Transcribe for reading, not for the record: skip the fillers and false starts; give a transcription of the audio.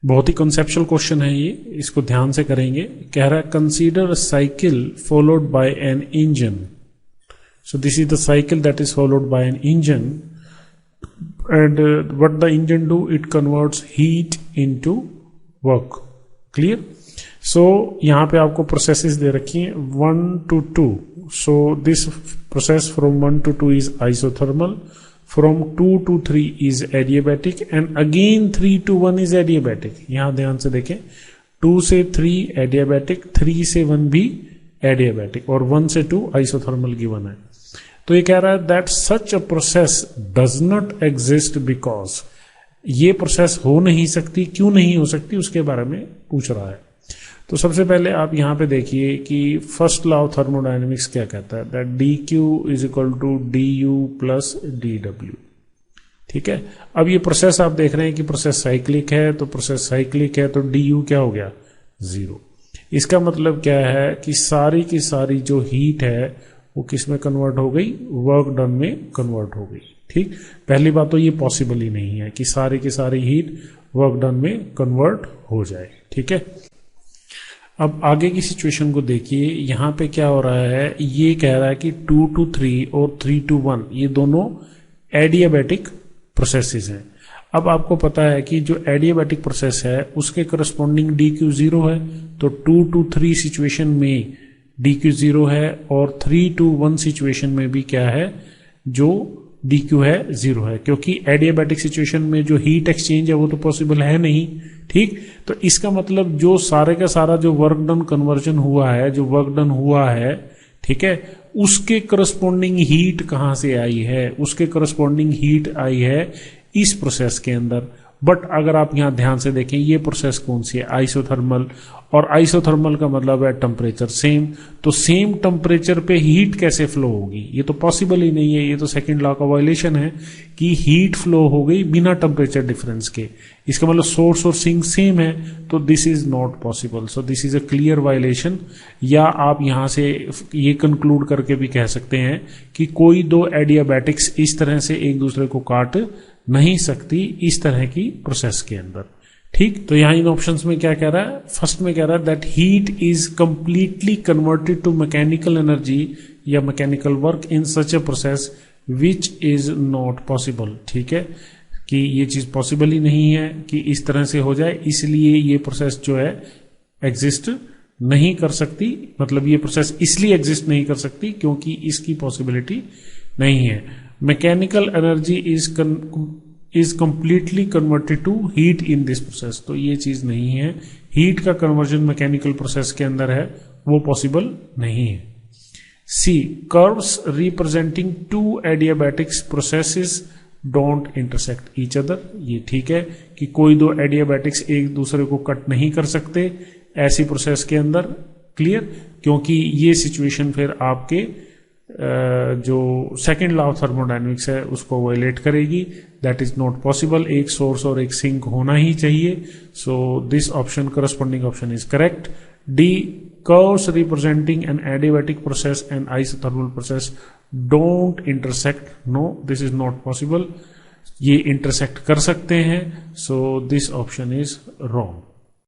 बहुत ही conceptual question है ये, इसको ध्यान से करेंगे। कह रहा है consider cycle followed by an engine. So this is the cycle that is followed by an engine and what the engine do, it converts heat into work. Clear. So यहां पे आपको प्रोसेसेस दे रखी हैं 1 to 2। So this process from 1 to 2 is isothermal, from 2 to 3 is adiabatic and again 3 to 1 is adiabatic। यहां ध्यान से देखें, 2 से 3 adiabatic, 3 से 1 भी adiabatic और 1 से 2 isothermal गिवन है। तो ये कह रहा है that such a process does not exist because, ये प्रोसेस हो नहीं सकती, क्यों नहीं हो सकती उसके बारे में पूछ रहा है। तो सबसे पहले आप यहां पे देखिए कि फर्स्ट लॉ ऑफ थर्मोडायनेमिक्स क्या कहता है, that dq is equal to du plus dw। ठीक है। अब ये प्रोसेस आप देख रहे हैं कि प्रोसेस साइक्लिक है, तो प्रोसेस साइक्लिक है तो du क्या हो गया, 0। इसका मतलब क्या है कि सारी की सारी जो हीट है वो किस में कन्वर्ट हो गई, वर्क डन में कन्वर्ट हो गई। ठीक। पहली बात तो ये पॉसिबल ही नहीं है कि सारी की सारी हीट वर्क डन में कन्वर्ट हो जाए। ठीक है। अब आगे की सिचुएशन को देखिए, यहां पे क्या हो रहा है, ये कह रहा है कि 2 to 3 और 3 to 1 ये दोनों एडियाबैटिक प्रोसेसेस हैं। अब आपको पता है कि जो एडियाबैटिक प्रोसेस है उसके करस्पॉन्डिंग dq 0 है, तो 2 to 3 सिचुएशन में dq 0 है और 3 to 1 सिचुएशन में भी क्या है, जो dq है 0 है, क्योंकि एडियाबैटिक सिचुएशन में जो हीट एक्सचेंज है वो तो पॉसिबल है नहीं। ठीक। तो इसका मतलब जो सारे का सारा जो वर्क डन कन्वर्जन हुआ है, जो वर्क डन हुआ है, ठीक है, उसके करस्पॉन्डिंग हीट कहां से आई है, उसके करस्पॉन्डिंग हीट आई है इस प्रोसेस के अंदर। बट अगर आप यहां ध्यान से देखें, ये प्रोसेस कौन सी है, आइसोथर्मल, और आइसोथर्मल का मतलब है टेम्परेचर सेम। तो सेम टेम्परेचर पे हीट कैसे फ्लो होगी, ये तो पॉसिबल ही नहीं है। ये तो सेकंड लॉ का वायलेशन है कि हीट फ्लो हो गई बिना टेम्परेचर डिफरेंस के। इसका मतलब सोर्स और सिंक सेम है, तो this is not possible. So this is a clear violation. या आप यहां से ये कंक्लूड करके भी कह सकते हैं कि कोई दो एडियाबैटिक्स इस तरह से एक दूसरे को काट नहीं सकती इस तरह की प्रोसेस के अंदर। ठीक। तो यहां इन ऑप्शंस में क्या कह रहा है, फर्स्ट में कह रहा है that heat is completely converted to mechanical energy या mechanical work in such a process which is not possible. ठीक है, कि ये चीज पॉसिबल ही नहीं है कि इस तरह से हो जाए, इसलिए ये प्रोसेस जो है एग्जिस्ट नहीं कर सकती। मतलब ये प्रोसेस इसलिए एग्जिस्ट नहीं कर सकती क्योंकि इसकी पॉसिबिलिटी नहीं है। Mechanical energy is completely converted to heat in this process, तो ये चीज नहीं है। हीट का कन्वर्जन मैकेनिकल प्रोसेस के अंदर है, वो पॉसिबल नहीं है। See, curves representing two adiabatics processes don't intersect each other. ये ठीक है कि कोई दो एडियाबैटिक्स एक दूसरे को कट नहीं कर सकते ऐसी प्रोसेस के अंदर। क्लियर, क्योंकि ये सिचुएशन फिर आपके जो सेकेंड लॉ ऑफ थर्मोडायनेमिक्स है उसको वायलेट करेगी। That is not possible. एक सोर्स और एक सिंक होना ही चाहिए। So this option, corresponding option is correct. D, curves representing an adiabatic process and isothermal process don't intersect. No, this is not possible. ये इंटरसेक्ट कर सकते हैं, so this option is wrong.